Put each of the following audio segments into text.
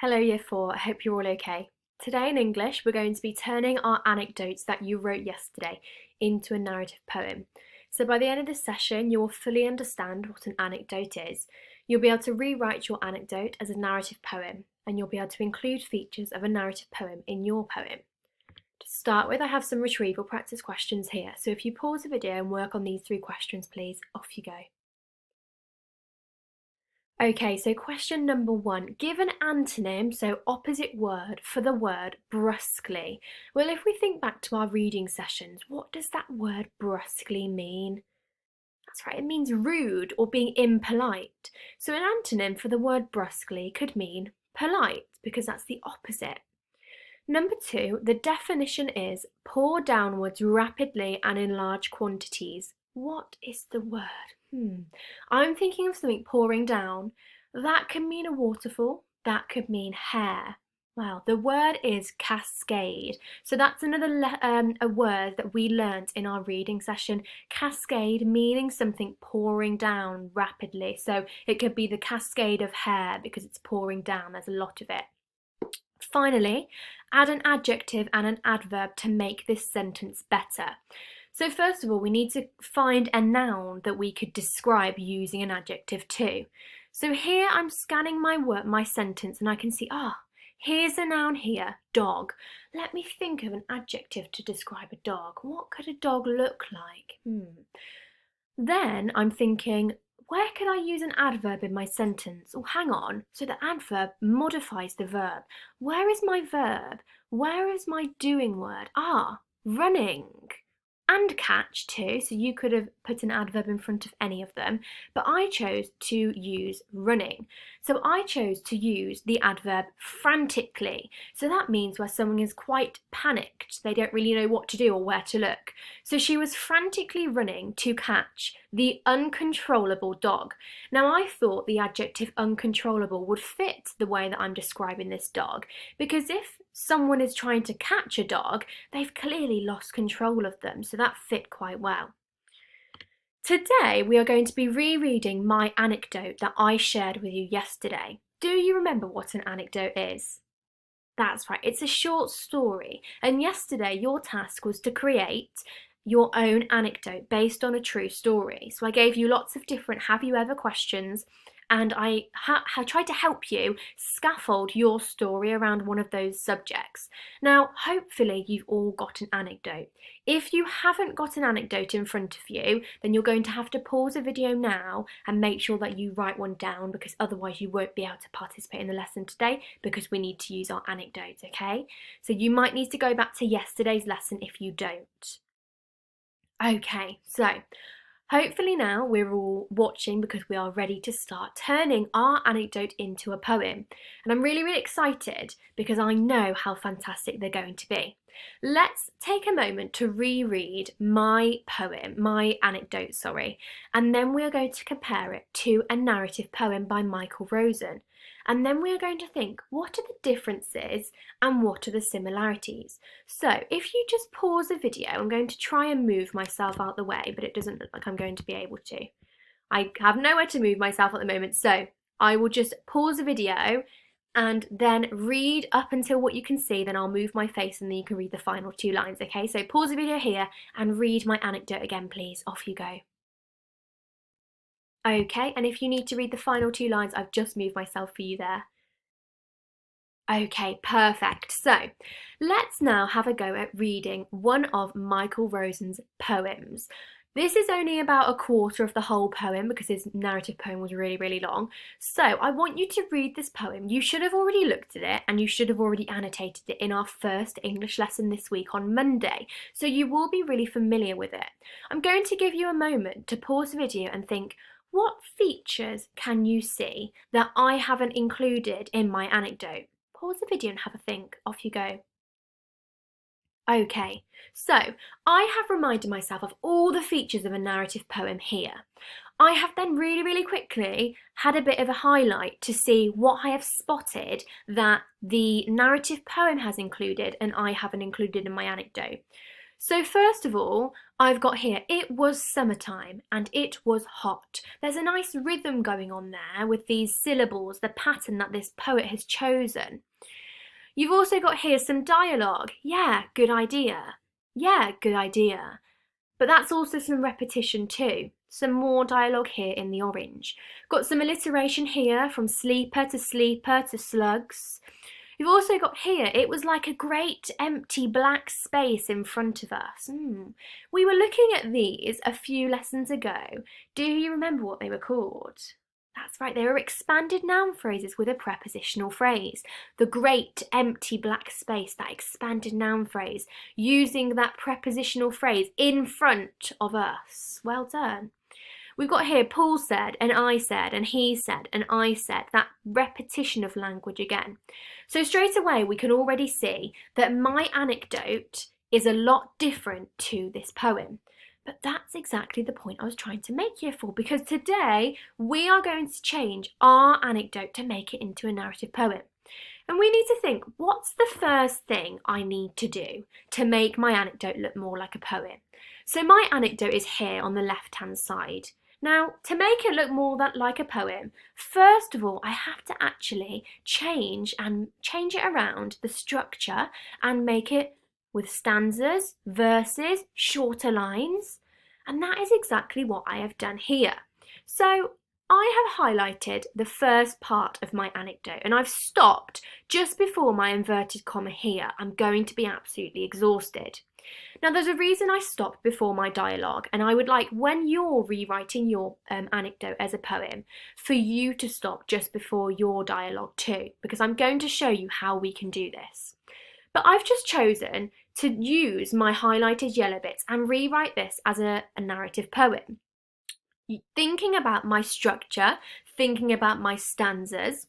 Hello Year 4, I hope you're all okay. Today in English we're going to be turning our anecdotes that you wrote yesterday into a narrative poem. So by the end of this session you will fully understand what an anecdote is. You'll be able to rewrite your anecdote as a narrative poem and you'll be able to include features of a narrative poem in your poem. To start with, I have some retrieval practice questions here, so if you pause the video and work on these 3 questions please, off you go. Okay, so question number 1. Give an antonym, so opposite word, for the word brusquely. Well, if we think back to our reading sessions, what does that word brusquely mean? That's right, it means rude or being impolite. So an antonym for the word brusquely could mean polite, because that's the opposite. Number 2, the definition is pour downwards rapidly and in large quantities. What is the word? I'm thinking of something pouring down. That could mean a waterfall. That could mean hair. Well, the word is cascade. So that's another a word that we learnt in our reading session. Cascade meaning something pouring down rapidly. So it could be the cascade of hair because it's pouring down. There's a lot of it. Finally, add an adjective and an adverb to make this sentence better. So first of all, we need to find a noun that we could describe using an adjective too. So here I'm scanning my sentence and I can see, here's a noun here, dog. Let me think of an adjective to describe a dog. What could a dog look like? Then I'm thinking, where could I use an adverb in my sentence? Oh, hang on. So the adverb modifies the verb. Where is my verb? Where is my doing word? Running. And catch too, so you could have put an adverb in front of any of them, but I chose to use running. So I chose to use the adverb frantically. So that means where someone is quite panicked, they don't really know what to do or where to look. So she was frantically running to catch the uncontrollable dog. Now I thought the adjective uncontrollable would fit the way that I'm describing this dog, because if someone is trying to catch a dog, they've clearly lost control of them, so that fit quite well. Today we are going to be rereading my anecdote that I shared with you yesterday. Do you remember what an anecdote is? That's right, it's a short story, and yesterday your task was to create your own anecdote based on a true story. So I gave you lots of different have you ever questions, and I tried to help you scaffold your story around one of those subjects. Now, hopefully you've all got an anecdote. If you haven't got an anecdote in front of you, then you're going to have to pause the video now and make sure that you write one down, because otherwise you won't be able to participate in the lesson today because we need to use our anecdote, okay? So you might need to go back to yesterday's lesson if you don't. Okay, so hopefully now we're all watching because we are ready to start turning our anecdote into a poem. And I'm really, really excited because I know how fantastic they're going to be. Let's take a moment to reread my anecdote, and then we're going to compare it to a narrative poem by Michael Rosen. And then we're going to think, what are the differences and what are the similarities? So if you just pause the video, I'm going to try and move myself out the way, but it doesn't look like I'm going to be able to. I have nowhere to move myself at the moment, so I will just pause the video and then read up until what you can see, then I'll move my face and then you can read the final 2 lines, okay? So pause the video here and read my anecdote again, please. Off you go. Okay, and if you need to read the final 2 lines, I've just moved myself for you there. Okay, perfect. So let's now have a go at reading one of Michael Rosen's poems. This is only about a quarter of the whole poem because his narrative poem was really, really long. So I want you to read this poem. You should have already looked at it and you should have already annotated it in our first English lesson this week on Monday. So you will be really familiar with it. I'm going to give you a moment to pause the video and think, what features can you see that I haven't included in my anecdote? Pause the video and have a think. Off you go. Okay, so I have reminded myself of all the features of a narrative poem here. I have then really, really quickly had a bit of a highlight to see what I have spotted that the narrative poem has included and I haven't included in my anecdote. So first of all, I've got here, it was summertime and it was hot. There's a nice rhythm going on there with these syllables, the pattern that this poet has chosen. You've also got here some dialogue. Yeah, good idea. Yeah, good idea. But that's also some repetition too. Some more dialogue here in the orange. Got some alliteration here from sleeper to slugs. You've also got here, it was like a great empty black space in front of us. We were looking at these a few lessons ago. Do you remember what they were called? That's right, they were expanded noun phrases with a prepositional phrase. The great empty black space, that expanded noun phrase, using that prepositional phrase in front of us. Well done. We've got here Paul said, and I said, and he said, and I said, that repetition of language again. So straight away we can already see that my anecdote is a lot different to this poem. But that's exactly the point I was trying to make here for, because today we are going to change our anecdote to make it into a narrative poem. And we need to think, what's the first thing I need to do to make my anecdote look more like a poem? So my anecdote is here on the left-hand side. Now, to make it look more like a poem, first of all, I have to actually change it around the structure and make it with stanzas, verses, shorter lines. And that is exactly what I have done here. So I have highlighted the first part of my anecdote and I've stopped just before my inverted comma here. I'm going to be absolutely exhausted. Now there's a reason I stopped before my dialogue, and I would like, when you're rewriting your anecdote as a poem, for you to stop just before your dialogue too, because I'm going to show you how we can do this. But I've just chosen to use my highlighted yellow bits and rewrite this as a narrative poem. Thinking about my structure, thinking about my stanzas,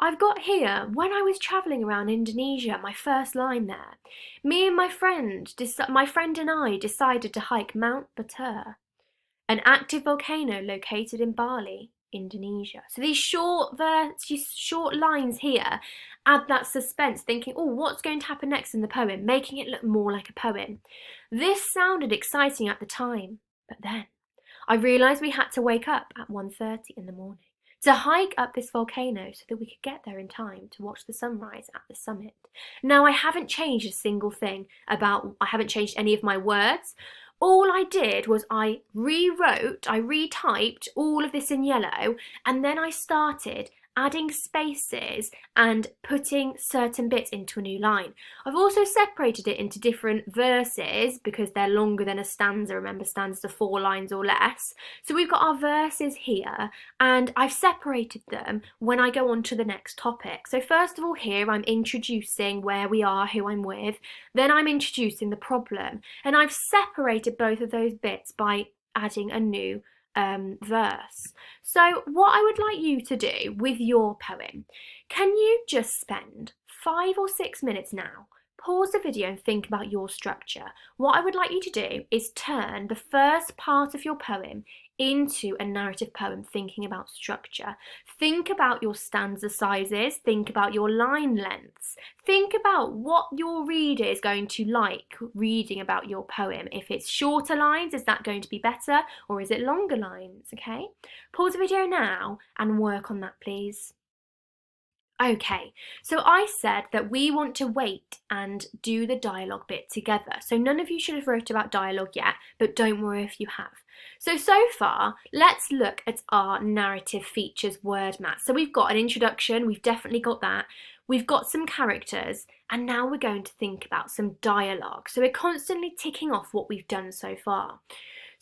I've got here, when I was travelling around Indonesia, my first line there. Me and my friend and I decided to hike Mount Batur, an active volcano located in Bali, Indonesia. So these short lines here add that suspense, thinking, oh, what's going to happen next in the poem, making it look more like a poem. This sounded exciting at the time, but then I realised we had to wake up at 1:30 in the morning to hike up this volcano so that we could get there in time to watch the sunrise at the summit. Now, I haven't changed a single thing I haven't changed any of my words. All I did was I retyped all of this in yellow, and then I started adding spaces and putting certain bits into a new line. I've also separated it into different verses because they're longer than a stanza. Remember, stanzas are 4 lines or less. So we've got our verses here, and I've separated them when I go on to the next topic. So first of all here, I'm introducing where we are, who I'm with. Then I'm introducing the problem, and I've separated both of those bits by adding a new verse. So what I would like you to do with your poem, can you just spend 5 or 6 minutes now, pause the video and think about your structure. What I would like you to do is turn the first part of your poem into a narrative poem, thinking about structure. Think about your stanza sizes, think about your line lengths, think about what your reader is going to like reading about your poem. If it's shorter lines, is that going to be better, or is it longer lines? Okay, pause the video now and work on that, please. Okay, so I said that we want to wait and do the dialogue bit together. So none of you should have wrote about dialogue yet, but don't worry if you have. So far, let's look at our narrative features word map. So we've got an introduction, we've definitely got that. We've got some characters, and now we're going to think about some dialogue. So we're constantly ticking off what we've done so far.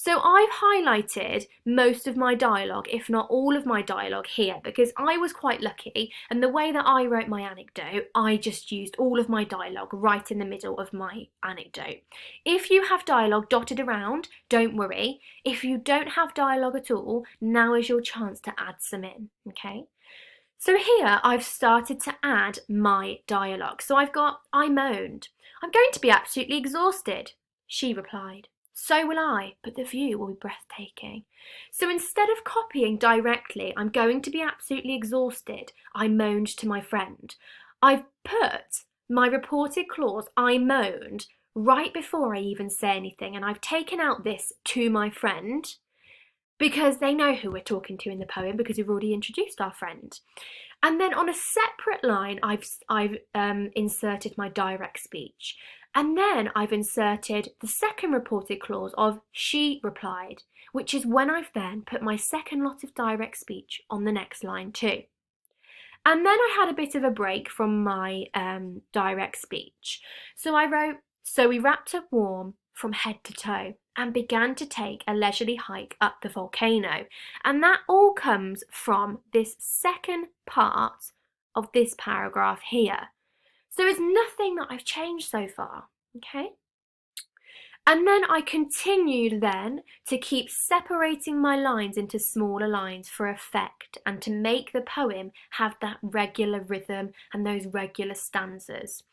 So I've highlighted most of my dialogue, if not all of my dialogue here, because I was quite lucky, and the way that I wrote my anecdote, I just used all of my dialogue right in the middle of my anecdote. If you have dialogue dotted around, don't worry. If you don't have dialogue at all, now is your chance to add some in, okay? So here I've started to add my dialogue. So I've got, I moaned. I'm going to be absolutely exhausted, she replied. So will I, but the view will be breathtaking. So instead of copying directly, I'm going to be absolutely exhausted, I moaned to my friend. I've put my reported clause, I moaned, right before I even say anything, and I've taken out this "to my friend" because they know who we're talking to in the poem because we've already introduced our friend. And then on a separate line, I've inserted my direct speech. And then I've inserted the second reported clause of "she replied," which is when I've then put my second lot of direct speech on the next line too. And then I had a bit of a break from my direct speech. So I wrote, "So we wrapped up warm from head to toe and began to take a leisurely hike up the volcano." And that all comes from this second part of this paragraph here. So it's nothing that I've changed so far, okay? And then I continued then to keep separating my lines into smaller lines for effect and to make the poem have that regular rhythm and those regular stanzas.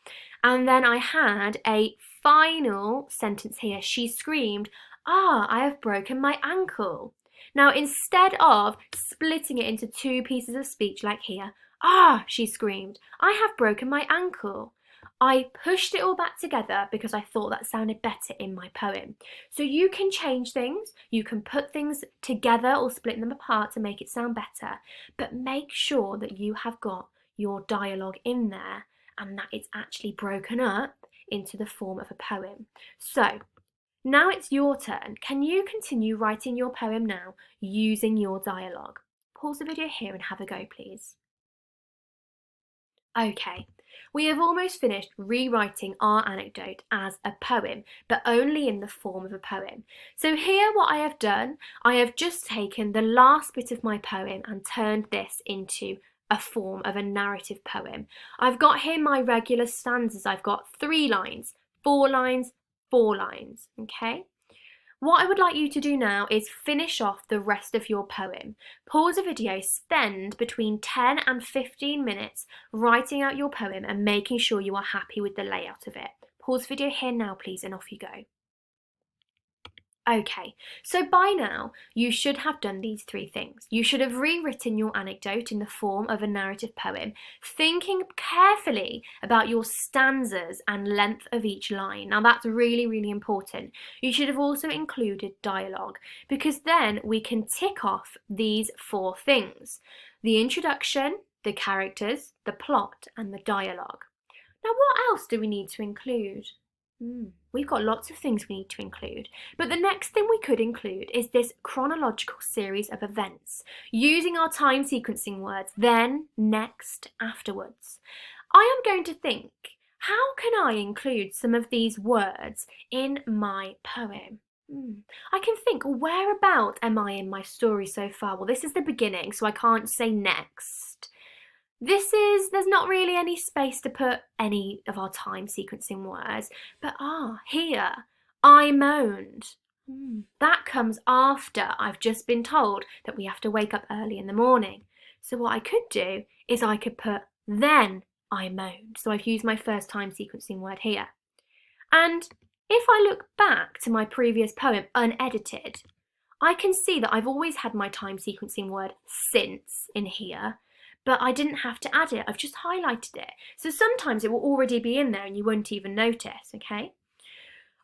And then I had a final sentence here. "She screamed, 'Ah, I have broken my ankle.'" Now, instead of splitting it into two pieces of speech like here, "Ah," she screamed, "I have broken my ankle," I pushed it all back together because I thought that sounded better in my poem. So you can change things, you can put things together or split them apart to make it sound better, but make sure that you have got your dialogue in there and that it's actually broken up into the form of a poem. So now it's your turn. Can you continue writing your poem now using your dialogue? Pause the video here and have a go, please. Okay, we have almost finished rewriting our anecdote as a poem, but only in the form of a poem. So here what I have done, I have just taken the last bit of my poem and turned this into a form of a narrative poem. I've got here my regular stanzas. I've got 3 lines, 4 lines, 4 lines, okay? What I would like you to do now is finish off the rest of your poem. Pause the video, spend between 10 and 15 minutes writing out your poem and making sure you are happy with the layout of it. Pause the video here now, please, and off you go. Okay, so by now you should have done these 3 things. You should have rewritten your anecdote in the form of a narrative poem, thinking carefully about your stanzas and length of each line. Now that's really, really important. You should have also included dialogue because then we can tick off these 4 things: the introduction, the characters, the plot, and the dialogue. Now what else do we need to include? We've got lots of things we need to include, but the next thing we could include is this chronological series of events, using our time sequencing words, then, next, afterwards. I am going to think, how can I include some of these words in my poem? I can think, whereabout am I in my story so far? Well, this is the beginning, so I can't say next. There's not really any space to put any of our time sequencing words, but here, I moaned. That comes after I've just been told that we have to wake up early in the morning. So what I could do is I could put then I moaned. So I've used my first time sequencing word here. And if I look back to my previous poem, unedited, I can see that I've always had my time sequencing word since in here, but I didn't have to add it, I've just highlighted it. So sometimes it will already be in there and you won't even notice, okay?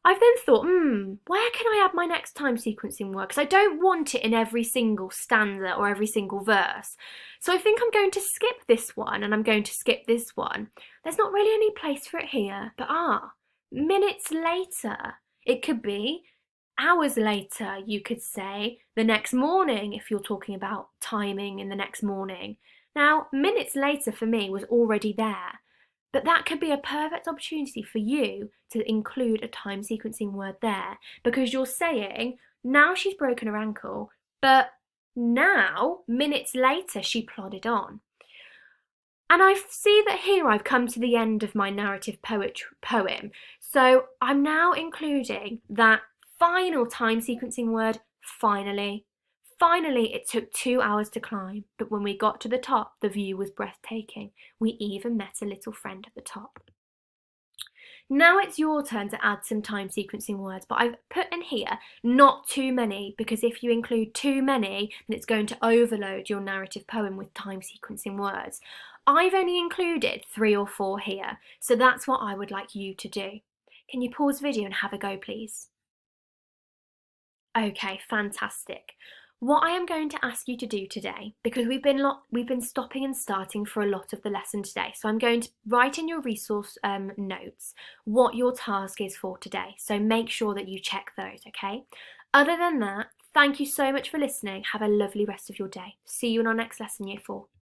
I've then thought, where can I add my next time sequencing word? Because I don't want it in every single stanza or every single verse. So I think I'm going to skip this one and I'm going to skip this one. There's not really any place for it here, but minutes later. It could be hours later, you could say the next morning if you're talking about timing in the next morning. Now, minutes later for me was already there, but that could be a perfect opportunity for you to include a time sequencing word there because you're saying, now she's broken her ankle, but now, minutes later, she plodded on. And I see that here I've come to the end of my narrative poem, so I'm now including that final time sequencing word, finally. Finally, it took 2 hours to climb, but when we got to the top, the view was breathtaking. We even met a little friend at the top. Now it's your turn to add some time sequencing words, but I've put in here not too many, because if you include too many, then it's going to overload your narrative poem with time sequencing words. I've only included 3 or 4 here, so that's what I would like you to do. Can you pause the video and have a go, please? Okay, fantastic. What I am going to ask you to do today, because we've been stopping and starting for a lot of the lesson today, so I'm going to write in your resource notes what your task is for today. So make sure that you check those, okay? Other than that, thank you so much for listening. Have a lovely rest of your day. See you in our next lesson, Year 4.